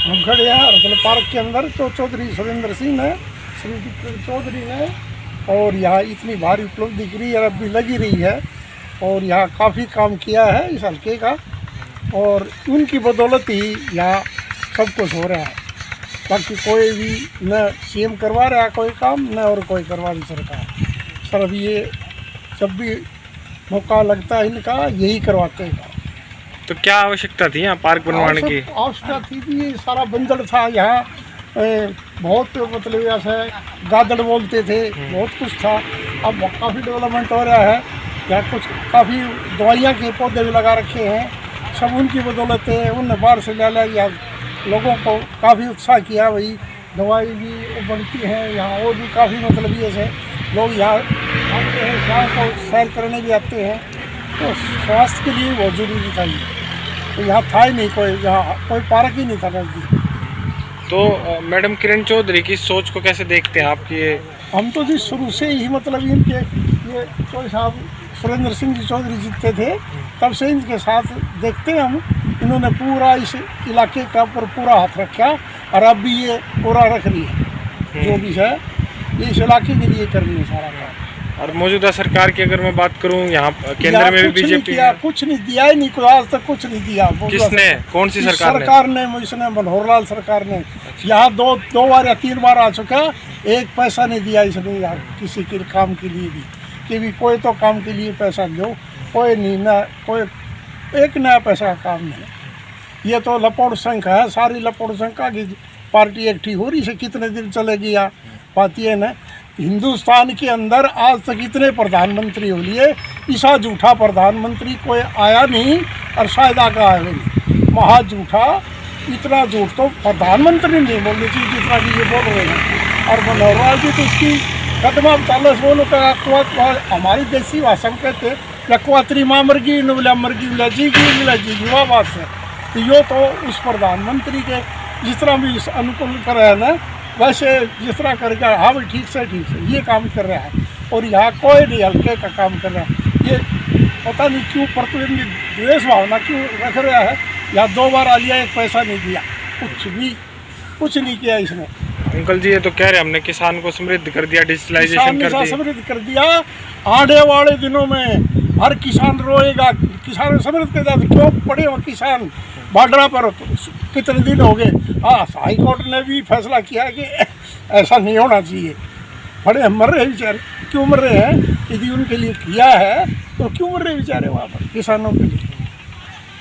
हम खड़े हैं अरबल पार्क के अंदर। तो चौधरी सुरेंद्र सिंह ने, श्री चौधरी ने, और यहाँ इतनी भारी उपलब्धि करी और अब भी लगी रही है और यहाँ काफ़ी काम किया है इस हल्के का, और उनकी बदौलत ही यहाँ सब कुछ हो रहा है। बाकी कोई भी न सीएम करवा रहा है कोई काम, न और कोई करवा रही सरकार। सर अब ये जब भी मौका लगता है इनका यही करवाते हैं। तो क्या आवश्यकता थी यहाँ पार्क बनवाने की? आवश्यकता थी कि ये सारा बंजर था यहाँ, बहुत मतलब ऐसा गादड़ बोलते थे, बहुत कुछ था। अब काफ़ी डेवलपमेंट हो रहा है यहाँ, कुछ काफ़ी दवाइयाँ के पौधे भी लगा रखे हैं, सब उनकी बदौलत है। उन बाहर से ले लिया, लोगों को काफ़ी उत्साह किया, वही दवाई भी बनती है यहाँ, और भी काफ़ी मतलब ये से लोग यहाँ आते हैं, शाम को सैर करने भी आते हैं। तो स्वास्थ्य के लिए बहुत ज़रूरी था ये, तो यहाँ था ही नहीं कोई, यहाँ कोई पार्क ही नहीं था नज़दीक। तो मैडम किरण चौधरी की सोच को कैसे देखते हैं आप? ये हम तो जी शुरू से ही मतलब इनके ये कोई साहब सुरेंद्र सिंह जी चौधरी जीतते थे तब से इनके साथ देखते हैं हम। इन्होंने पूरा इस इलाके का पर पूरा हाथ रखा और अब भी ये पूरा रख रही है, जो भी है ये इस इलाके के लिए कर रही है सारा काम। और मौजूदा सरकार की अगर मैं बात करूं, यहाँ केंद्र में भी बीजेपी कुछ नहीं दिया ही नहीं, कोई आज तक कुछ नहीं दिया। किसने, कौन सी सरकार ने इसने मनोहर लाल सरकार ने यहाँ दो बार या 3 बार आ चुका, एक पैसा नहीं दिया इसने यहाँ किसी के काम के लिए भी, कि भी कोई तो काम के लिए पैसा दो, कोई नहीं, ना कोई एक नया पैसा का काम नहीं। ये तो लपोड़ संघ है, सारी लपोड़ संघ की पार्टी इकट्ठी हो रही से कितने दिन चलेगी यहाँ बात ये न। हिंदुस्तान के अंदर आज तक इतने प्रधानमंत्री हो लिए, ऐसा झूठा प्रधानमंत्री कोई आया नहीं और शायद आगे आया नहीं। महा झूठा, इतना झूठ तो प्रधानमंत्री नहीं बोलनी चाहिए जितना कि ये बोल रहे हैं। और मनोहर लाल जी तो उसकी कदमा 40 बोलो का हमारी देसी भाषा में कहते लकवात्री माँ मरगी नवला मरगी जी वह बात है। तो यो तो उस प्रधानमंत्री के जिस तरह भी अनुकूल कर रहे हैं ना, वैसे जिस तरह करके हाँ भाई ठीक से ये काम कर रहा है, और यहाँ कोई नहीं हल्के का काम कर रहा है। ये पता नहीं क्यों प्रतिनिधि द्वेष भावना क्यों रख रहा है। यहाँ 2 बार आ लिया, एक पैसा नहीं दिया, कुछ नहीं किया इसने। अंकल जी ये तो कह रहे हमने किसान को समृद्ध कर दिया, डिजिटलाइजेशन कर दिया, समृद्ध कर दिया। आने वाले दिनों में हर किसान रोएगा, किसान समृद्ध कर दिया। क्यों पड़े हो किसान बॉर्डर पर? कितने दिन हो गए? हाँ, हाई कोर्ट ने भी फैसला किया कि ऐसा नहीं होना चाहिए। बड़े मर रहे बेचारे, क्यों मर रहे हैं? यदि उनके लिए किया है तो क्यों मर रहे बेचारे वहाँ पर किसानों के लिए?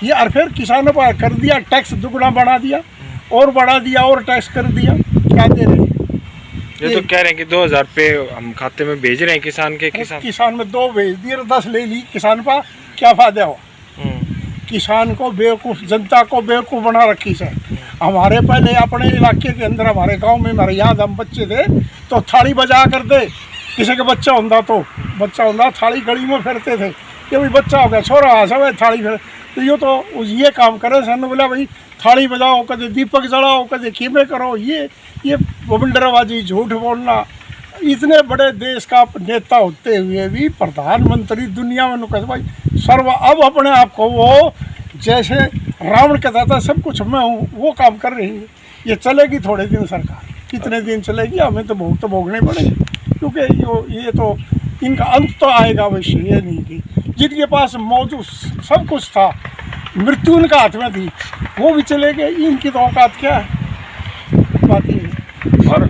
ये और फिर किसानों पर कर दिया टैक्स, दुगना बढ़ा दिया और बढ़ा दिया और टैक्स कर दिया। क्या दे रहे हैं? ये तो कह रहे हैं कि 2000 रुपये हम खाते में भेज रहे हैं किसान के। किसान में 2 भेज दिए, 10 ले ली किसान का, क्या फायदा हुआ? किसान को बेवकूफ़, जनता को बेवकूफ़ बना रखी से। हमारे पहले अपने इलाके के अंदर, हमारे गांव में, हमारे याद हम बच्चे थे तो थाली बजा करते, किसी का बच्चा होता थाली गली में फिरते थे कि भाई बच्चा हो गया, छोरा आ सब थाली फिर। तो ये काम करे सन, बोला भाई थाली बजाओ, कदे दीपक जलाओ, कदे कीमे करो। ये गोविंदराबाजी, झूठ बोलना। इतने बड़े देश का नेता होते हुए भी प्रधानमंत्री दुनिया में कहते भाई सर्व, अब अपने आप को वो जैसे रावण कहता था सब कुछ मैं हूँ, वो काम कर रही है। ये चलेगी थोड़े दिन सरकार, कितने दिन चलेगी हमें तो भोगने पड़ेंगे, क्योंकि ये तो इनका अंत तो आएगा अवश्य। ये नहीं कि जिनके पास मौजूद सब कुछ था, मृत्यु उनका हाथ में थी, वो भी चले गए। इनकी तो औकात क्या है? बात ये है। और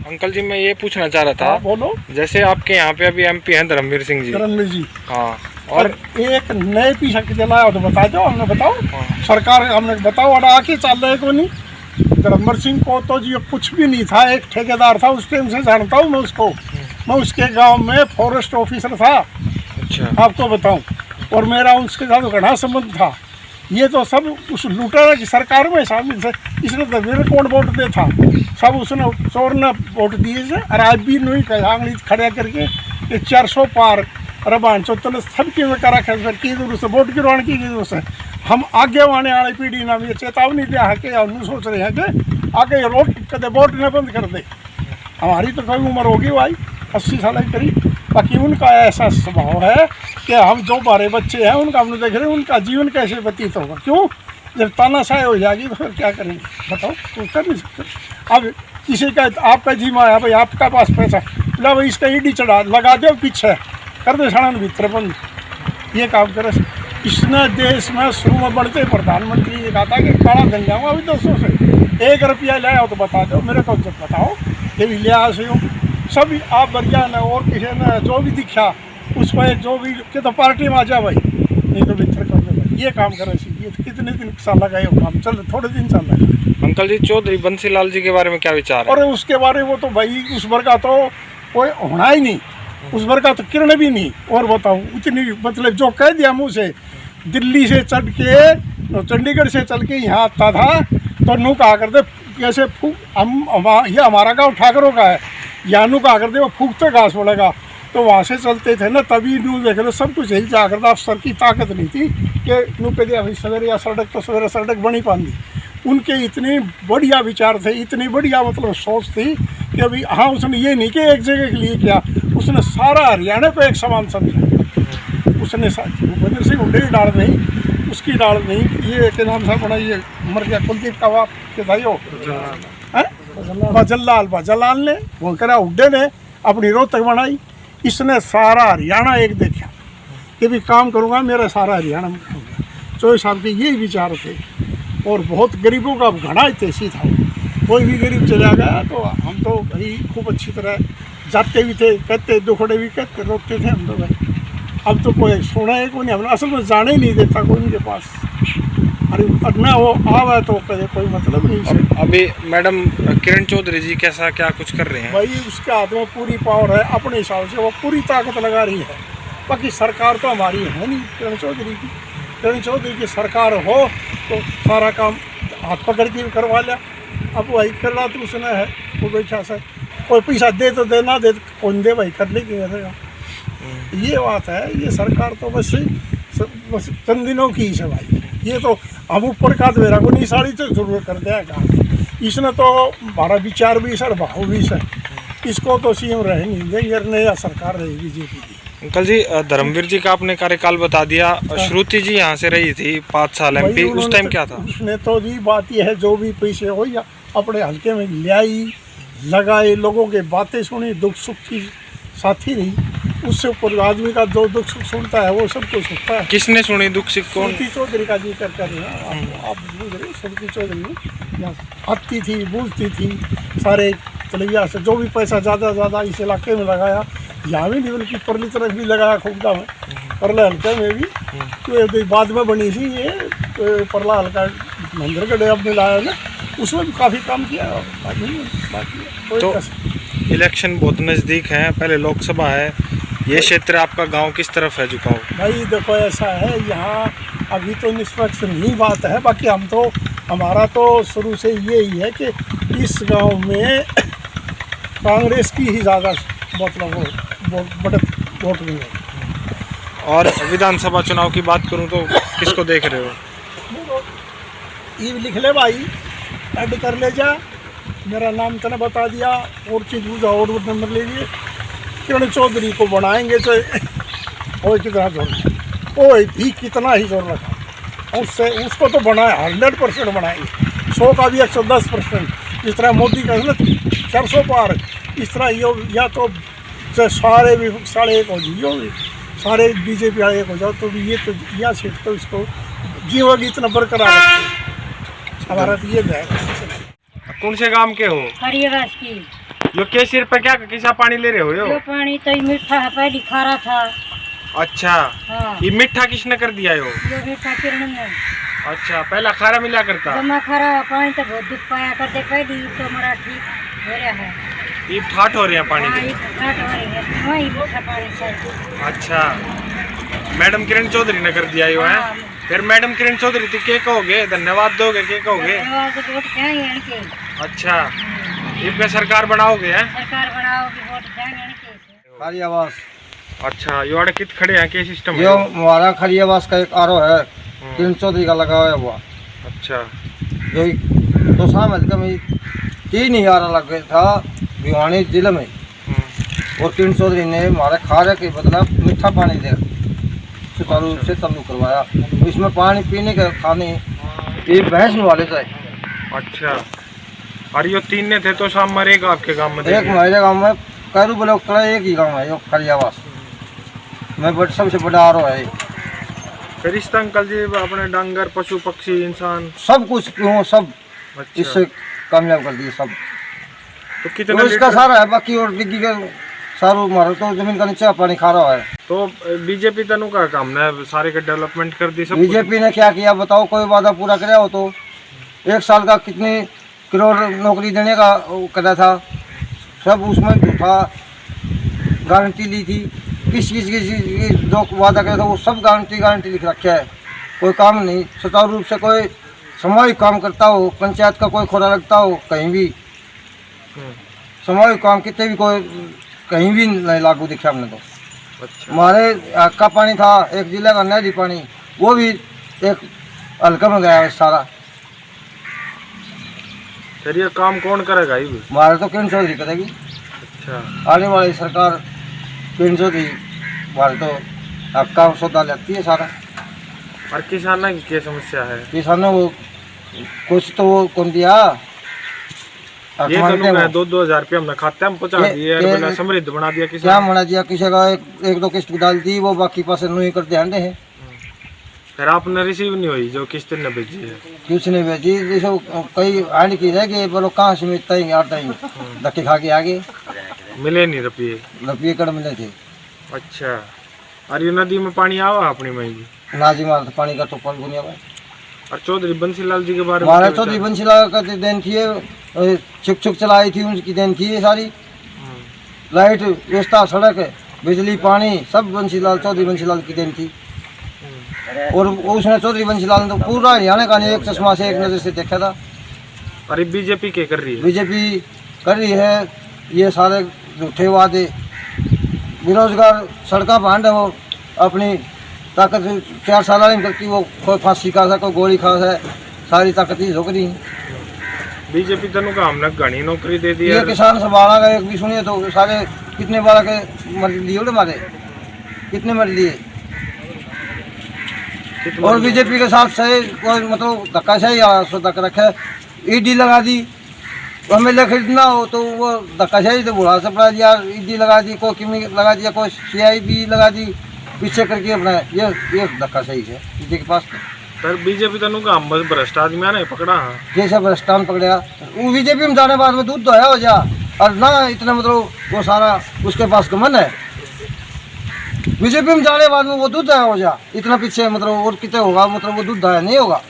अंकल जी मैं ये पूछना चाह रहा था, बोलो। जैसे आपके यहाँ पे अभी एमपी हैं धर्मवीर सिंह जी। हाँ, और एक नए पीछा के जलाया तो बता दो, हमने बताओ। हाँ। सरकार हमने बताओ, और आके चल रहे को नहीं। धर्मवीर सिंह को तो जी कुछ भी नहीं था, एक ठेकेदार था, उस टाइम से जानता हूँ मैं उसको। मैं उसके गांव में फॉरेस्ट ऑफिसर था। अच्छा। आपको बताऊं, और मेरा उसके साथ घना संबंध था। ये तो सब उस लुटेरा की सरकार में शामिल थे। इसने तो मेरे कौन वोट दे था, सब उसने चोर ने वोट दिए थे। और आज भी नहीं आंगली खड़ा करके 400 पार रबान चौतल सबकी में करा खेल की जरूरत से वोट गिरवाने की जरूरत है। हम आगे आने वाली पीढ़ी ने भी चेतावनी दिया है कि हम सोच रहे हैं कि आगे रोड कदे वोट न बंद कर दे। हमारी तो कई उम्र होगी भाई, 80 साल की करीब। बाकी उनका ऐसा स्वभाव है कि हम जो हमारे बच्चे हैं उनका हमने देख रहे हैं, उनका जीवन कैसे व्यतीत होगा। क्यों? जब तानाशाही हो जाएगी तो फिर क्या करेंगे बताओ, तो कर नहीं सकते। अब किसी का आपका जीमा है भाई, आपका पास पैसा ला भाई, इसका ईडी चढ़ा लगा दो पीछे, कर दो सड़न भीतर बंद, ये काम करे। इसने देश में शुरू में बढ़ते प्रधानमंत्री ने कहा था कि काला धन जाऊँगा अभी 200 से 1 रुपया ले आओ तो बता दो मेरे को, जब बताओ ये भी लिया से हो सभी आप बढ़िया न और किसी ने जो भी दिखा उस पर जो भी कि तो पार्टी में आ जा भाई, नहीं तो भीतर कर दो भाई, ये काम करे। ये तो कितने दिन साल लगा ये काम, चल थोड़े दिन साल लगा। अंकल जी, चौधरी बंसीलाल जी के बारे में क्या विचार है? और उसके बारे में वो तो भाई उस भर का तो कोई होना ही नहीं, उस भर का तो किरण भी नहीं। और बताऊँ इतनी मतलब जो कह दिया मुँह से, दिल्ली से चढ़ के चंडीगढ़ से चल के यहाँ आता था तो नू कहा करते कैसे ये हमारा गाँव ठाकरों का है, यहाँ नू कहा करते वो फूकते घास पड़ेगा, तो वहाँ से चलते थे ना तभी नू देख लो सब कुछ यही जा करता। अफसर की ताकत नहीं थी कि नू कह दिया भाई सवेरे या सड़क तो सवेरे सड़क बनी पाती। उनके इतने बढ़िया विचार थे, इतनी बढ़िया मतलब सोच थी कि अभी हाँ उसने ये नहीं कि एक जगह के लिए किया, उसने सारा हरियाणा को एक समान समझा। उसने भूपेंद्र सिंह हुड्डे की डाल नहीं, उसकी डाल नहीं, ये के नाम से बना ये मर गया कुलदीप का बाप के भाई हो बाजलाल ने वो करा, हुड्डे ने अपनी रोहतक बनाई। इसने सारा हरियाणा एक देखा कि भी काम करूँगा मेरा सारा हरियाणा में होगा। 24 साल के यही विचार थे और बहुत गरीबों का घना हितैषी था। कोई भी गरीब चला गया तो हम तो भाई खूब अच्छी तरह जाते भी थे, कहते दुखड़े भी कहते, रोते थे हम तो भाई। अब तो कोई सुना है कोई नहीं, हमने असल में जाने ही नहीं देता कोई उनके पास। अरे ना वो आवा तो कहे कोई मतलब नहीं। अभी मैडम किरण चौधरी जी कैसा क्या कुछ कर रहे हैं? भाई उसके हाथ में पूरी पावर है, अपने हिसाब से वो पूरी ताकत लगा रही है। बाकी सरकार तो हमारी है नहीं किरण चौधरी की। किरण चौधरी की सरकार हो तो सारा काम हाथ पकड़ के करवा लिया। अब वही कर रहा तो उसने है वो बैठा सर, कोई पैसा दे तो दे, ना दे तो कौन दे भाई, कर ले करेगा। ये बात है, ये सरकार तो बस चंद दिनों की ही है भाई। ये तो हम ऊपर का मेरा को नहीं साड़ी तो जरूर कर देगा। इसने तो हमारा विचार भी सर भाव भी सर, इसको तो सीएम रहे नहीं देंगे या सरकार रहेगी बीजेपी की। अंकल जी, धर्मवीर जी का आपने कार्यकाल बता दिया, श्रुति जी यहाँ से रही थी 5 साल एमपी, उस टाइम क्या था? उसने तो जी बात यह है जो भी पैसे हो या अपने हल्के में ले आई, लगाए, लोगों के बातें सुनी, दुख सुख की साथी रही। उससे ऊपर आदमी का जो दुख सुख सुनता है वो सब कुछ सुनता है। किसने सुनी दुख सुख? कौन? श्रुति चौधरी का जिक्र कर रहे हैं आप बूझ रहे। श्रुति चौधरी यहाँ आती थी, बूझती थी सारे तलैया से, जो भी पैसा ज़्यादा इस इलाके में लगाया, यहाँ भी नहीं बल्कि परली तरफ भी लगाया खुदा में, परला हल्के में भी। तो बाद में बनी थी ये परला हल्का महेंद्रगढ़ अब मिलाया ना, उसमें भी काफ़ी काम किया। बाकी तो इलेक्शन बहुत नज़दीक है, पहले लोकसभा है, ये क्षेत्र आपका गांव किस तरफ है झुकाव? भाई देखो ऐसा है, यहाँ अभी तो निष्पक्ष नहीं बात है। बाकी हम तो हमारा तो शुरू से यही है कि इस गांव में कांग्रेस की ही ज़्यादा मतलब बढ़त वोट नहीं है। और विधानसभा चुनाव की बात करूं तो किसको देख रहे हो? ये लिख ले भाई, ऐड कर ले जा, मेरा नाम तने बता दिया, और चीज़ पूछा और नंबर ले लिए। किरण चौधरी को बनाएंगे तो वो कितना जोर, वो भी कितना ही जोर रखा उससे, उसको तो बनाए 100% बनाएंगे, 100 का भी 110%। जिस तरह मोदी का है ना 400 पार, इस तरह यो या तो सारे भी साढ़े एक हो जाइए, सारे बीजेपी वाले एक हो जाओ तो भी ये तो यहाँ सीट तो इसको जीवन इतना बरकरार रखते हमारा तो ये है। कौन से गांव के हो? हरियावास की। यो के सिर पे क्या किसा पानी ले रहे हो? यो पानी तो मीठा है, पहले खारा था। अच्छा हाँ। ये मीठा किसने कर दिया यो? मीठा किरण ने। अच्छा, पहला खारा मिला करता? जमा खारा पानी तो बहुत दुख पाया करते, पहले तो हमारा ठीक हो रहा है। ये ठाट हो रही है पानी की? ठाट हो रही है, वही मीठा पानी से। अच्छा, मैडम किरण चौधरी ने कर दिया यो है? फिर मैडम किरण चौधरी थी के कहोगे, धन्यवाद दोगे, के कहोगे? अच्छा, ये सरकार बनाओगे? हैं सरकार बनाओगे, वोट देंगे। खरियावास। अच्छा, यो कित खड़े हैं, के सिस्टम है? यो हमारा खरियावास का एक आरो है, किरण चौधरी का लगा हुआ। अच्छा, जो तो सामने का में 3000 लग गया था भिवानी जिले में, और किरण चौधरी ने हमारे खारे के बदला मीठा पानी दे से चालू करवाया। इसमें पानी पीने का खाने ये भैंस वाले थे। अच्छा, और ये तीन ने थे तो शाम मरेगा आपके गांव में? एक हमारे गाँव में कैरू ब्लॉक का एक ही गाँव है, खरियावास में सबसे बड़ा आरो है। फिर इस अंकल जी अपने डांगर, पशु पक्षी, इंसान सब कुछ क्यों सब अच्छा। इससे कामयाब कर दिए सब। तो कितना तो इसका लीटर? सारा है, बाकी और डिग्गी का सारू मारो तो जमीन का नीचे पानी खा रहा है। तो बीजेपी तनु का काम ने सारे का डेवलपमेंट कर दी सब? बीजेपी ने क्या किया बताओ? कोई वादा पूरा कराया हो तो? 1 साल का कितनी करोड़ नौकरी देने का वो करा था, सब उसमें झूठा गारंटी ली थी। किस चीज़ की जो वादा किया था वो सब गारंटी लिख रखा है। कोई काम नहीं सुचारू रूप से, कोई सामूहिक काम करता हो, पंचायत का कोई खोरा लगता हो कहीं भी, सामूहिक काम कितने भी कोई कहीं भी नहीं लागू दिखा हमने तो। अच्छा। हमारे का पानी था एक जिले का नहरी पानी, वो भी एक हल्का में गया है सारा। फिर ये काम कौन करेगा? ये भी हमारे तो किरण चौधरी करेगी। अच्छा। आने वाली सरकार किरण चौधरी हमारे तो हक्का सौदा लेती है सारा। और किसानों की क्या समस्या है? किसानों को कुछ तो वो कौन दिया ये तो 2-2 हज़ार रुपये हमने खाते में पहुँचा दिए, बोला समृद्ध बना दिया। किसी क्या बना दिया? किसी का एक दो किस्त डाल दी, वो बाकी पास नहीं कर ध्यान दे। फिर आपने रिसीव नहीं हुई जो किस्त ने भेजी है? कुछ नहीं भेजी, जैसे कई आने की रह गए, बोलो कहाँ से मिलता ही आता ही धक्के खा के आगे मिले नहीं रुपये कड़ मिले थे। अच्छा। और ये नदी में पानी आवा अपनी में भी? नाजी मार पानी का टोपल बुनिया में। और चौधरी बंसीलाल जी के बारे में? हमारे चौधरी बंसीलाल का देन थी, छुक चलाई थी, उनकी देन थी ये सारी। लाइट व्यवस्था, सड़क, बिजली, पानी सब चौधरी बंसीलाल की देन थी। और उसने चौधरी बंसीलाल ने तो पूरा हरियाणा का एक चश्मा से एक नज़र से देखा था। अरे बीजेपी क्या कर रही है? बीजेपी कर रही है ये सारे झूठे वादे, बेरोजगार सड़का भांड है, वो अपनी ताकत 4 साल में करती, वो कोई फांसी खा सा, कोई गोली खा सा, सारी ताकत ही झोंक रही। बीजेपी तनु का हमने घनी नौकरी दे दी ये है। किसान संभाला गए एक भी सुनिए तो सारे कितने बार के मर लिए मारे, कितने मर लिए। और बीजेपी के साथ सही कोई मतलब धक्काशाही धक्का रखा है, ईडी लगा दी। एमएलए खरीदना हो तो वो धक्काशाही तो बुढ़ा सपड़ा दिया, ईडी लगा दी, कोई किमी लगा दिया, कोई CIB लगा दी, पीछे करके अपना ये धक्काशाही है ईडी के पास। पर बीजेपी तनु का हम भ्रष्ट आदमी ने पकड़ा है। जैसे भ्रष्टान पकड़ेगा वो बीजेपी में जाने बाद में दूध दोया हो जा, और ना इतना मतलब वो सारा उसके पास गमन है। बीजेपी में जाने बाद में वो दूध दाया हो जा, इतना पीछे मतलब और कितने होगा, मतलब वो दूध दाया नहीं होगा।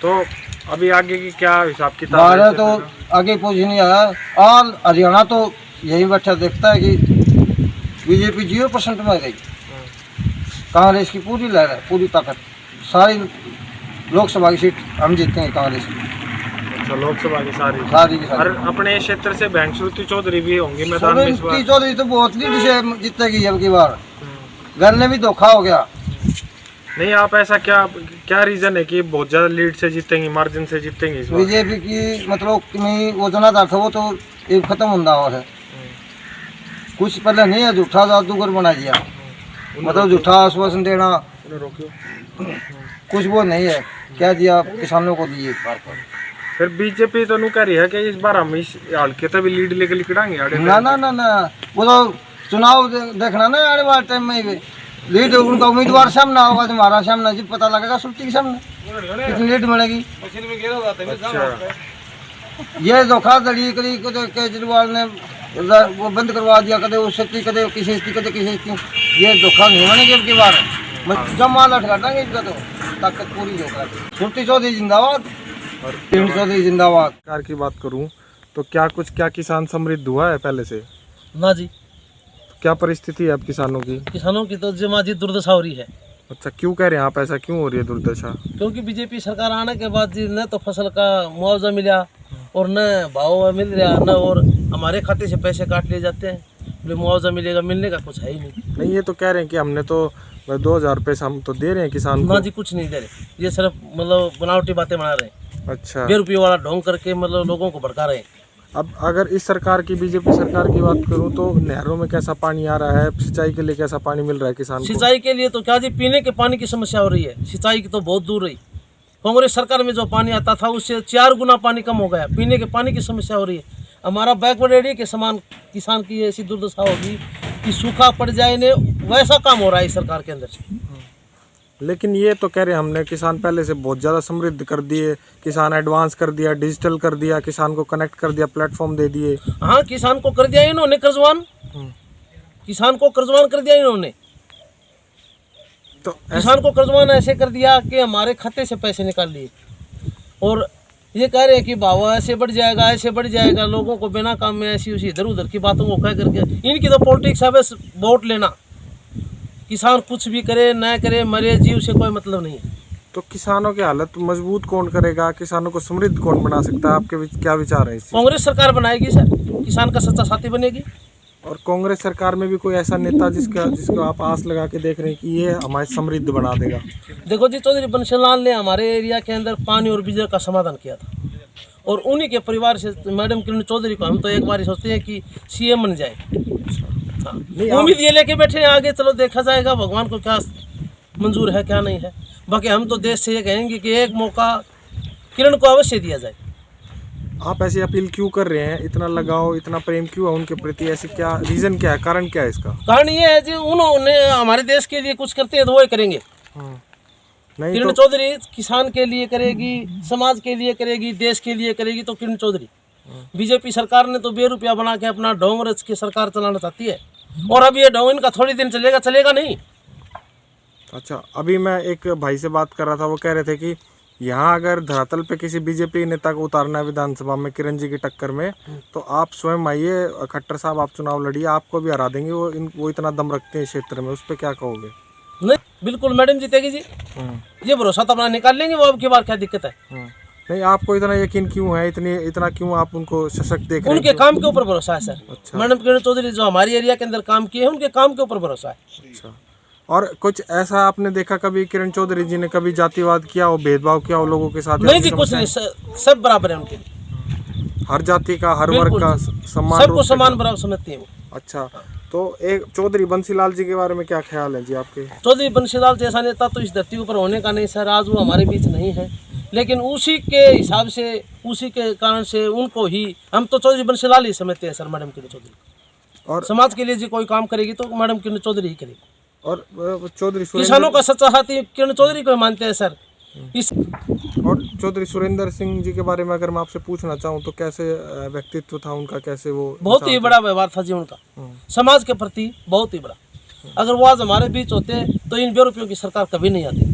तो अभी आगे की क्या हिसाब किताब है? हमारा तो आगे पोजीशन नहीं आया, और हरियाणा तो यही बैठा देखता है कि बीजेपी 0% में गई। कांग्रेस की पूरी लहर है, पूरी ताकत, सारी लोकसभा की सीट हम जीतेंगे कांग्रेस की। अच्छा, लोकसभा की सारी की सारी। और अपने क्षेत्र से बहनश्रुति चौधरी भी होंगी मैदान में इस बार? श्रुति चौधरी तो बहुत लीड से जीतेगी अब की बार। घर में भी धोखा हो गया। नहीं, आप ऐसा क्या रीजन है कि बहुत ज्यादा लीड से जीतेंगी, मार्जिन से जीतेंगी इस बार? बीजेपी की मतलब वो जनाधार था वो तो ये खत्म होता हुआ है। कुछ पहले नहीं है, झूठा जादूगर बना दिया, मतलब झूठा आश्वासन देना, कुछ वो नहीं है। क्या दिया किसानों को दिए। फिर बीजेपी तो कह रही है कि इस बार हम इस हल्के तभी लीड लेकर निकलेंगे। ना ना ना ना, वो तो चुनाव देखना ना आने वाले टाइम में ही लीड उनका उम्मीदवार सामना होगा, तो हमारा सामना जब पता लगेगा श्रुति के सामने कितनी लीड मिलेगी। अच्छा। ये धोखाधड़ी करी, कदे केजरीवाल ने वो बंद करवा दिया, कदे उस स्थिति, कदे किसी स्थिति, कदे किसी स्थिति। ये धोखा नहीं बनेगी अब की बार, जब माल अटका देंगे इसका तो ताकत पूरी धोखा। श्रुति चौधरी जिंदाबाद और किरण चौधरी जिंदाबाद। सरकार की बात करूं तो क्या किसान समृद्ध हुआ है पहले से? ना जी, क्या परिस्थिति है अब किसानों की? किसानों की तो जमाजी दुर्दशा हो रही है। अच्छा, क्यों कह रहे हैं आप, ऐसा क्यों हो रही है दुर्दशा? क्योंकि बीजेपी सरकार आने के बाद जी न तो फसल का मुआवजा मिला और न भाव मिल रहा, न और हमारे खाते से पैसे काट लिए जाते हैं। बोले मुआवजा मिलेगा, मिलने का कुछ है ही नहीं। नहीं, ये तो कह रहे हैं कि हमने तो 2,000 रुपये हम तो दे रहे हैं किसान को। ना जी, कुछ नहीं दे रहे, ये सिर्फ मतलब बनावटी बातें बना रहे हैं। अच्छा, 2 रुपये वाला ढोंग करके मतलब लोगों को भड़का रहे हैं। अब अगर इस सरकार की, बीजेपी सरकार की बात करूं तो नहरों में कैसा पानी आ रहा है, सिंचाई के लिए कैसा पानी मिल रहा है किसान को? सिंचाई के लिए तो क्या जी, पीने के पानी की समस्या हो रही है, सिंचाई की तो बहुत दूर रही। कांग्रेस सरकार में जो पानी आता था उससे 4 गुना पानी कम हो गया। पीने के पानी की समस्या हो रही है। हमारा बैकवर्ड एरिया के समान किसान की ऐसी दुर्दशा होगी कि सूखा पड़ जाए ने वैसा काम हो रहा है इस सरकार के अंदर से। लेकिन ये तो कह रहे हैं हमने किसान पहले से बहुत ज़्यादा समृद्ध कर दिए, किसान एडवांस कर दिया, डिजिटल कर दिया, किसान को कनेक्ट कर दिया, प्लेटफॉर्म दे दिए। हाँ, किसान को कर दिया इन्होंने कर्जवान, किसान को कर्जवान कर दिया इन्होंने। तो किसान को कर्जवान ऐसे कर दिया कि हमारे खाते से पैसे निकाल लिए और ये कह रहे हैं कि भाव ऐसे बढ़ जाएगा, ऐसे बढ़ जाएगा। लोगों को बिना काम में ऐसी उसी इधर उधर की बातों को कह करके, इनकी तो पॉलिटिक्स है बस वोट लेना। किसान कुछ भी करे न करे, मरे जीव से कोई मतलब नहीं है। तो किसानों की हालत मजबूत कौन करेगा, किसानों को समृद्ध कौन बना सकता है? आपके क्या विचार है इस चीज़? कांग्रेस सरकार बनाएगी सर, किसान का सच्चा साथी बनेगी। और कांग्रेस सरकार में भी कोई ऐसा नेता जिसको आप आस लगा के देख रहे हैं कि ये हमारे समृद्ध बना देगा? देखो जी, चौधरी बंशीलाल ने हमारे एरिया के अंदर पानी और बिजली का समाधान किया था और उन्हीं के परिवार से मैडम किरण चौधरी को हम तो एक बार सोचते हैं कि सीएम बन जाए। हाँ, उम्मीद ये लेके बैठे हैं, आगे चलो देखा जाएगा, भगवान को क्या मंजूर है क्या नहीं है। बाकी हम तो देश से ये कहेंगे कि एक मौका किरण को अवश्य दिया जाए। आप ऐसी अपील क्यों कर रहे हैं? इतना लगाव, इतना प्रेम क्यों है उनके प्रति? ऐसे क्या रीजन, क्या है, कारण क्या है इसका? कारण ये है जी, उन्होंने हमारे देश के लिए कुछ करते हैं तो वो ही करेंगे। नहीं किरण तो चौधरी किसान के लिए करेगी, समाज के लिए करेगी, देश के लिए करेगी तो किरण चौधरी। बीजेपी सरकार ने तो ₹2 बना के अपना ढोंग रच के सरकार चलाना चाहती है और अब ये ढोंग इनका थोड़ी दिन चलेगा, चलेगा नहीं। अच्छा, अभी मैं एक भाई से बात कर रहा था, वो कह रहे थे कि यहाँ अगर धरातल पे किसी बीजेपी नेता को उतारना है विधानसभा में किरण जी की टक्कर में, तो आप स्वयं आइए, खट्टर साहब आप चुनाव लड़िए, आपको भी हरा देंगे। वो इतना दम रखते हैं क्षेत्र में, उस पर क्या कहोगे? नहीं, बिल्कुल मैडम जीतेगी जी, ये भरोसा तो अपना निकाल लेंगे वो। अब की बार क्या दिक्कत है? नहीं, आपको इतना यकीन क्यों है, इतना क्यों आप उनको सशक्त देख रहे हैं? उनके काम के ऊपर भरोसा है सर। अच्छा। मैडम किरण चौधरी जो हमारे एरिया के अंदर काम किए हैं, उनके काम के ऊपर भरोसा है। अच्छा, और कुछ ऐसा आपने देखा कभी किरण चौधरी जी ने कभी जातिवाद किया हो, भेदभाव किया हो लोगों के साथ? नहीं जी, कुछ नहीं, सब बराबर है उनके लिए। हर जाति का, हर वर्ग का सम्मान, सबको समान बराबर समझते हैं वो। अच्छा, तो एक चौधरी बंसीलाल जी के बारे में क्या ख्याल है जी आपके? चौधरी बंशीलाल जैसा नेता तो इस धरती ऊपर होने का नहीं सर। आज वो हमारे बीच नहीं है, लेकिन उसी के हिसाब से, उसी के कारण से उनको ही हम तो चौधरी बंशीलाल ही समझते हैं सर। मैडम किरण चौधरी और समाज के लिए जी कोई काम करेगी तो मैडम किरण चौधरी ही करेगी। और चौधरी किसानों का सच्चा साथी किरण चौधरी को मानते हैं सर। और चौधरी सुरेंद्र सिंह जी के बारे में अगर मैं आपसे पूछना चाहूँ तो कैसे व्यक्तित्व था उनका, कैसे वो? बहुत ही बड़ा व्यवहार था जी उनका, समाज के प्रति बहुत ही बड़ा। अगर वो आज हमारे बीच होते तो इन ₹2 की सरकार कभी नहीं आती।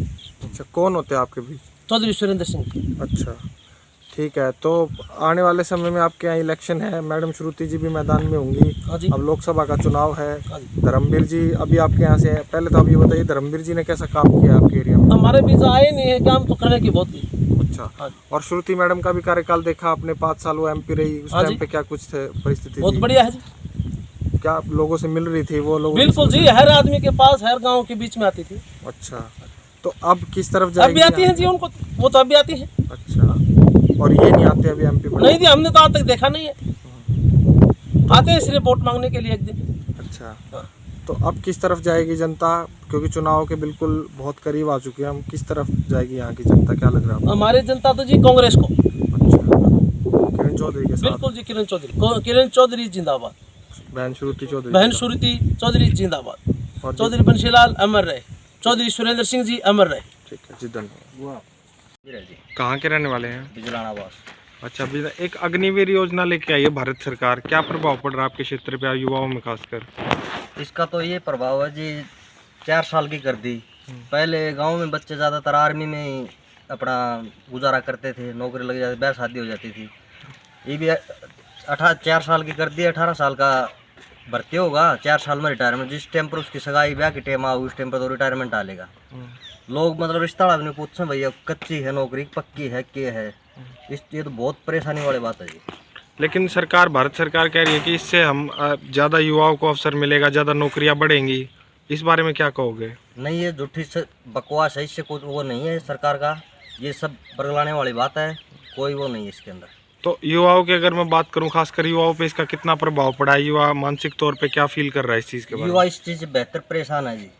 अच्छा, कौन होते हैं आपके बीच? चौधरी सुरेंद्र सिंह। अच्छा, ठीक है। तो आने वाले समय में आपके यहाँ इलेक्शन है, मैडम श्रुति जी भी मैदान में होंगी। हाँ जी। अब लोकसभा का चुनाव है। हाँ जी। धर्मवीर जी अभी आपके यहाँ से है, पहले तो आप ये बताइए धर्मवीर जी ने कैसा काम किया आपके एरिया में? हमारे बीच आए नहीं है, काम तो करने की बहुत ही। अच्छा, हाँ। और श्रुति मैडम का भी कार्यकाल देखा आपने, 5 साल वो MP रही, उस हाँ टाइम जी। पे क्या कुछ थे परिस्थिति? बहुत बढ़िया है जी। क्या आप लोगों से मिल रही थी वो लोग? बिल्कुल जी, हर आदमी के पास, हर गांव के बीच में आती थी। अच्छा, तो अब किस तरफ अब जाएगी? भी आती है जी उनको, वो तो अब भी आती है। अच्छा, और ये नहीं आते अभी MP में? नहीं जी, हमने तो आज तक देखा नहीं है। आते हैं सिर्फ वोट मांगने के लिए एक दिन। अच्छा, तो अब किस तरफ जाएगी जनता, क्योंकि चुनाव के बिल्कुल बहुत करीब आ चुके हैं हम, किस तरफ जाएगी यहाँ की जनता, क्या लग रहा है आपको? हमारी जनता तो जी कांग्रेस को। अच्छा, किरण चौधरी के साथ? बिल्कुल जी, किरण चौधरी, किरण चौधरी जिंदाबाद, बहन श्रुति चौधरी, बहन श्रुति चौधरी जिंदाबाद, और चौधरी बंशीलाल अमर रहे, चौधरी सुरेंद्र सिंह जी अमर रहे। ठीक है जी, धन्यवाद। कहाँ के रहने वाले हैं? बिजलानाबाद। अच्छा, अभी एक अग्निवीर योजना लेके आई है भारत सरकार, क्या प्रभाव पड़ रहा है आपके क्षेत्र पे, युवाओं में खासकर? इसका तो ये प्रभाव है जी, 4 साल की कर दी। पहले गांव में बच्चे ज़्यादातर आर्मी में ही अपना गुजारा करते थे, नौकरी लग जाती, ब्याह शादी हो जाती थी। ये भी 4 साल की कर दी, 18 साल का भर्ती होगा, 4 साल में रिटायरमेंट। जिस टाइम पर उसकी सगाई ब्याह की टाइम आओ, उस टाइम पर तो रिटायरमेंट आ लेगा। लोग मतलब रिश्ता नहीं पूछते भैया कच्ची है नौकरी, पक्की है, क्या है। ये तो बहुत परेशानी वाली बात है जी। लेकिन सरकार, भारत सरकार कह रही है कि इससे हम ज़्यादा युवाओं को अवसर मिलेगा, ज़्यादा नौकरियां बढ़ेंगी, इस बारे में क्या कहोगे? नहीं, ये झूठी से बकवास है, इससे कुछ वो नहीं है सरकार का, ये सब बरगलाने वाली बात है, कोई वो नहीं है इसके अंदर। तो युवाओं की अगर मैं बात करूं, खासकर युवाओं पे इसका कितना प्रभाव पड़ा है? युवा मानसिक तौर पे क्या फील कर रहा है इस चीज़ के बारे में? युवा इस चीज़ से बेहतर परेशान है जी।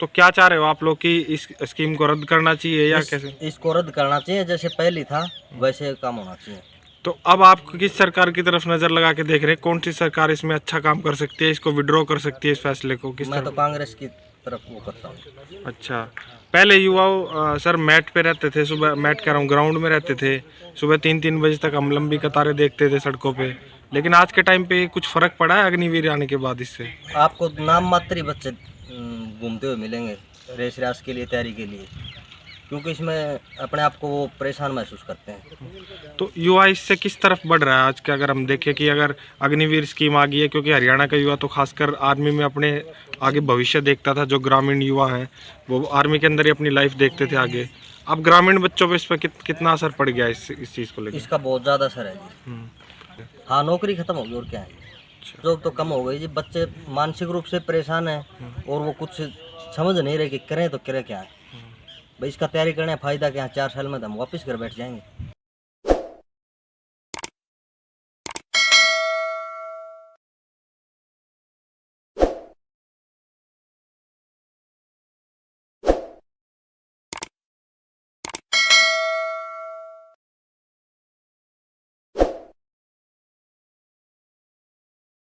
तो क्या चाह रहे हो आप लोग कि इस स्कीम को रद्द करना चाहिए या कैसे? इसको रद्द करना चाहिए, जैसे पहले था वैसे काम होना चाहिए। तो अब आप किस सरकार की तरफ नजर लगा के देख रहे हैं, कौन सी सरकार इसमें अच्छा काम कर सकती है, इसको विड्रॉ कर सकती है इस फैसले को? किस मैं तो तरफ? कांग्रेस की तरफ वो करता हूँ। अच्छा, पहले युवा सर मैट पे रहते थे, सुबह मैट कह रहा हूँ ग्राउंड में रहते थे, सुबह 3-3 बजे तक हम लंबी कतारें देखते थे सड़कों पे, लेकिन आज के टाइम पे कुछ फर्क पड़ा है अग्निवीर आने के बाद इससे? आपको नाम मात्र ही बच्चे घूमते हुए मिलेंगे रेस रास के लिए, तैयारी के लिए, क्योंकि इसमें अपने आप को वो परेशान महसूस करते हैं। तो युवा इससे किस तरफ बढ़ रहा है आज के? अगर हम देखें कि अगर अग्निवीर स्कीम आ गई है, क्योंकि हरियाणा का युवा तो खासकर आर्मी में अपने आगे भविष्य देखता था, जो ग्रामीण युवा है वो आर्मी के अंदर ही अपनी लाइफ देखते थे आगे। अब ग्रामीण बच्चों पे इस पर कितना असर पड़ गया इस चीज़ को लेकर? इसका बहुत ज़्यादा असर है जी। हाँ, नौकरी खत्म हो गई और क्या है, जॉब तो कम हो गई जी। बच्चे मानसिक रूप से परेशान हैं और वो कुछ समझ नहीं रहे कि करें तो करें क्या है। भाई इसका तैयारी करने फ़ायदा क्या है, 4 साल में तो हम वापस घर बैठ जाएंगे।